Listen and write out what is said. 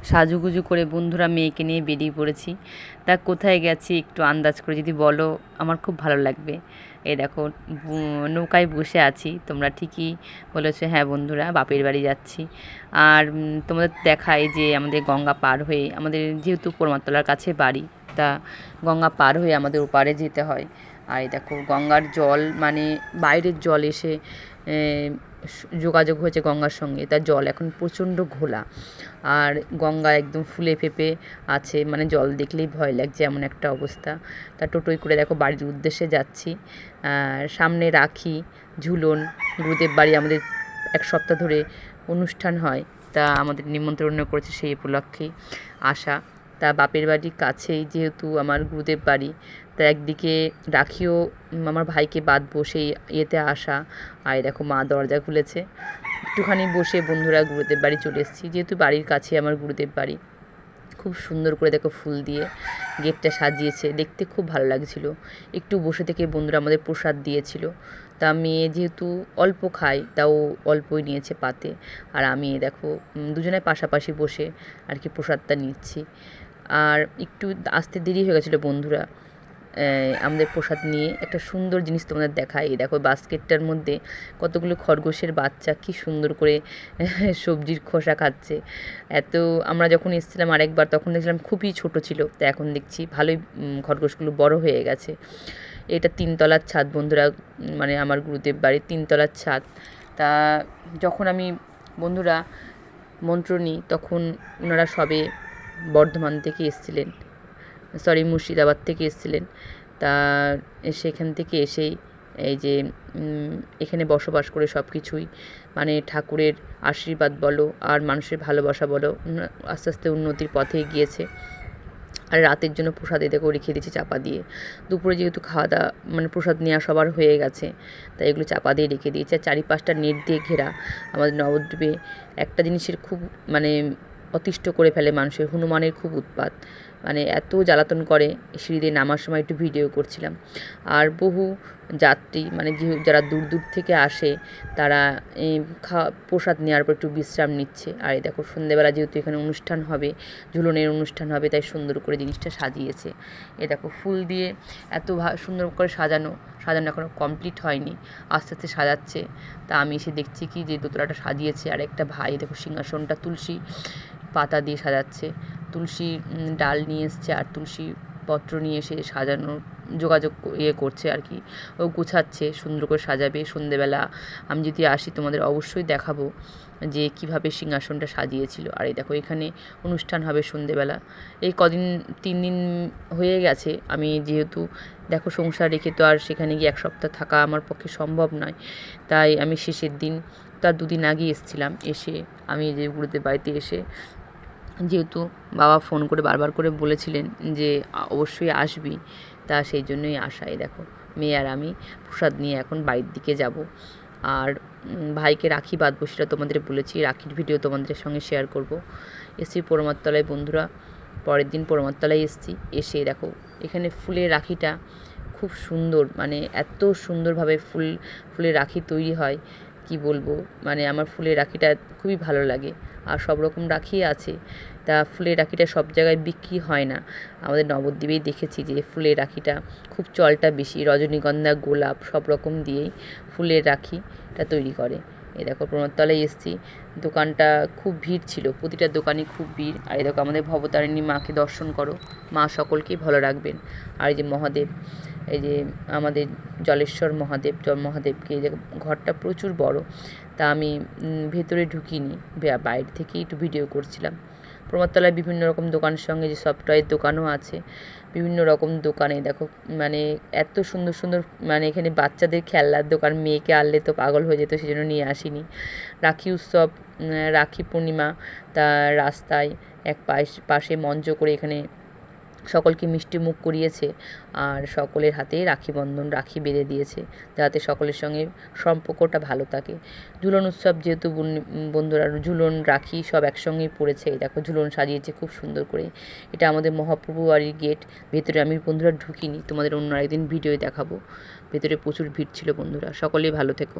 সাজুগুজু করে বন্ধুরা মেয়েকে নিয়ে বেরিয়ে পড়েছি। তা কোথায় গেছি একটু আন্দাজ করে যদি বলো আমার খুব ভালো লাগবে। এই দেখো নৌকায় বসে আছি, তোমরা ঠিকই বলেছো, হ্যাঁ বন্ধুরা বাপের বাড়ি যাচ্ছি। আর তোমাদের দেখাই যে আমাদের গঙ্গা পার হয়ে, আমাদের যেহেতু পোড়মাতলার কাছে বাড়ি, তা গঙ্গা পার হয়ে আমাদের ওপারে যেতে হয়। আর এই দেখো গঙ্গার জল, মানে বাইরের জল এসে যোগাযোগ হয়েছে গঙ্গার সঙ্গে, তার জল এখন প্রচণ্ড ঘোলা। আর গঙ্গা একদম ফুলে ফেঁপে আছে, মানে জল দেখলেই ভয় লাগছে এমন একটা অবস্থা। তা টোটোয় করে দেখো বাড়ির উদ্দেশ্যে যাচ্ছি। সামনে রাখি, ঝুলন, গুরুদেব বাড়ি আমাদের এক সপ্তাহ ধরে অনুষ্ঠান হয়, তা আমাদের নিমন্ত্রণ করেছে সেই উপলক্ষেই আসা। তা বাপের বাড়ির কাছেই যেহেতু আমার গুরুদেব বাড়ি, তা একদিকে রাখিও আমার ভাইকে বাঁধবো সেই ইয়েতে আসা। আর দেখো মা দরজা খুলেছে, একটুখানি বসে বন্ধুরা গুরুদেব বাড়ি চলে এসেছি, যেহেতু বাড়ির কাছে আমার গুরুদেব বাড়ি। খুব সুন্দর করে দেখো ফুল দিয়ে গেটটা সাজিয়েছে, দেখতে খুব ভালো লাগছিল। একটু বসে থেকে বন্ধুরা আমাদের প্রসাদ দিয়েছিল। তা মেয়ে যেহেতু অল্প খায়, তাও অল্পই নিয়েছে পাতে। আর আমি দেখো দুজনে পাশাপাশি বসে আর কি প্রসাদটা নিচ্ছি। আর একটু আসতে দেরি হয়ে গেছিলো বন্ধুরা আমাদের প্রসাদ নিয়ে। একটা সুন্দর জিনিস তোমাদের দেখাই, এই দেখো বাস্কেটটার মধ্যে কতগুলো খরগোশের বাচ্চা কি সুন্দর করে সবজির খোসা খাচ্ছে। এত আমরা যখন এসেছিলাম আরেকবার, তখন দেখছিলাম খুবই ছোট ছিল, তো এখন দেখছি ভালোই খরগোশগুলো বড় হয়ে গেছে। এটা 3 তলার ছাদ বন্ধুরা, মানে আমার গুরুদেব বাড়ির 3 তলার ছাদ। তা যখন আমি বন্ধুরা মন্ত্র নিই, তখন ওনারা সবে বর্ধমান থেকে এসেছিলেন, সরি মুর্শিদাবাদ থেকে এসেছিলেন। তা সেখান থেকে এসেই এই যে এখানে বসবাস করে সব কিছুই, মানে ঠাকুরের আশীর্বাদ বলো আর মানুষের ভালোবাসা বলো, আস্তে আস্তে উন্নতির পথে এগিয়েছে। আর রাতের জন্য প্রসাদ এদেরকে রেখে দিয়েছি চাপা দিয়ে। দুপুরে যেহেতু খাওয়া দাওয়া মানে প্রসাদ নেওয়া সবার হয়ে গেছে, তাই এগুলো চাপা দিয়ে রেখে দিয়েছি। আর চারিপাশটা নেট দিয়ে ঘেরা। আমাদের নবদ্বীপে একটা জিনিসের খুব মানে অতিষ্ঠ করে ফেলে মানুষের, হনুমানের খুব উৎপাত, মানে এত জ্বালাতন করে। সিঁড়ি দিয়ে নামার সময় একটু ভিডিও করছিলাম। আর বহু যাত্রী, মানে যারা দূর দূর থেকে আসে, তারা প্রসাদ নেওয়ার পর একটু বিশ্রাম নিচ্ছে। আর এই দেখো সন্ধ্যেবেলা যেহেতু এখানে অনুষ্ঠান হবে, ঝুলনের অনুষ্ঠান হবে, তাই সুন্দর করে জিনিসটা সাজিয়েছে। এ দেখো ফুল দিয়ে এত সুন্দর করে সাজানো এখনও কমপ্লিট হয়নি, আস্তে আস্তে সাজাচ্ছে। তা আমি এসে দেখছি কি যে দোতলাটা সাজিয়েছে, আর একটা ভাই দেখো সিংহাসনটা তুলসী পাতা দিয়ে সাজাচ্ছে, তুলসী ডাল নিয়ে এসছে, আর তুলসী পত্র নিয়ে এসে সাজানোর যোগাযোগ করছে আর কি। ও গুছাচ্ছে, সুন্দর করে সাজাবে। সন্ধেবেলা আমি যদি আসি তোমাদের অবশ্যই দেখাবো যে কিভাবে সিংহাসনটা সাজিয়েছিল। আর এই দেখো এখানে অনুষ্ঠান হবে সন্ধেবেলা। এই কদিন 3 দিন হয়ে গেছে, আমি যেহেতু দেখো সংসার রেখে তো আর সেখানে গিয়ে 1 সপ্তাহ থাকা আমার পক্ষে সম্ভব নয়, তাই আমি শেষের দিন, তার 2 দিন আগে এসেছিলাম। এসে আমি যে গুরুদেব বাড়িতে এসে, যেহেতু বাবা ফোন করে বারবার করে বলেছিলেন যে অবশ্যই আসবি, তা সেই জন্যই আসা। এই দেখো মেয়ে আর আমি প্রসাদ নিয়ে এখন বাড়ির দিকে যাব। আর ভাইকে রাখি বাঁধবো, সেটা তোমাদের বলেছি, রাখির ভিডিও তোমাদের সঙ্গে শেয়ার করব। এসছি পোড়মাতলায় বন্ধুরা, পরের দিন পোড়মাতলায় এসছি। এসে দেখো এখানে ফুলের রাখিটা খুব সুন্দর, মানে এত সুন্দরভাবে ফুলের রাখি তৈরি হয় কি বলবো, মানে আমার ফুলের রাখিটা খুবই ভালো লাগে। আর সব রকম রাখি আছে, তা ফুলের রাখিটা সব জায়গায় বিক্রি হয় না। আমাদের নবদ্বীপেই দেখেছি যে ফুলের রাখিটা খুব চলটা বেশি, রজনীগন্ধা, গোলাপ সব রকম দিয়েই ফুলের রাখিটা তৈরি করে। এই দেখো প্রণবতলায় এসেছি, দোকানটা খুব ভিড় ছিল, প্রতিটা দোকানে খুব ভিড়। আর এই দেখো আমাদের ভবতারিণী মাকে দর্শন করো, মা সকলকেই ভালো রাখবেন। আর এই যে মহাদেব, এই যে আমাদের জলেশ্বর মহাদেব, মহাদেবকে, এই যে ঘরটা প্রচুর বড়, তা আমি ভেতরে ঢুকিনি, বাইরে থেকেই একটু ভিডিও করছিলাম। প্রমোদতলায় বিভিন্ন রকম দোকানের সঙ্গে যে সফটওয়্যার দোকানও আছে, বিভিন্ন রকম দোকানে দেখো, মানে এত সুন্দর সুন্দর, মানে এখানে বাচ্চাদের খেলনার দোকান, মেয়েকে আনলে তো পাগল হয়ে যেত, সেজন্য নিয়ে আসিনি। রাখি উৎসব, রাখি পূর্ণিমা, তা রাস্তায় এক পাশে মঞ্চ করে এখানে সকলকে মিষ্টি মুখ করিয়েছে, আর সকলের হাতে রাখি বন্ধন, রাখি বেঁধে দিয়েছে, যাতে সকলের সঙ্গে সম্পর্কটা ভালো থাকে। ঝুলন উৎসব যেহেতু বন্ধুরা, ঝুলন রাখি সব একসঙ্গেই পড়েছে। দেখো ঝুলন সাজিয়েছে খুব সুন্দর করে। এটা আমাদের মহাপ্রভু বাড়ির গেট, ভেতরে আমি বন্ধুরা ঢুকিনি, তোমাদের অন্য একদিন ভিডিও দেখাবো। ভেতরে প্রচুর ভিড় ছিল বন্ধুরা, সকলেই ভালো থেকো।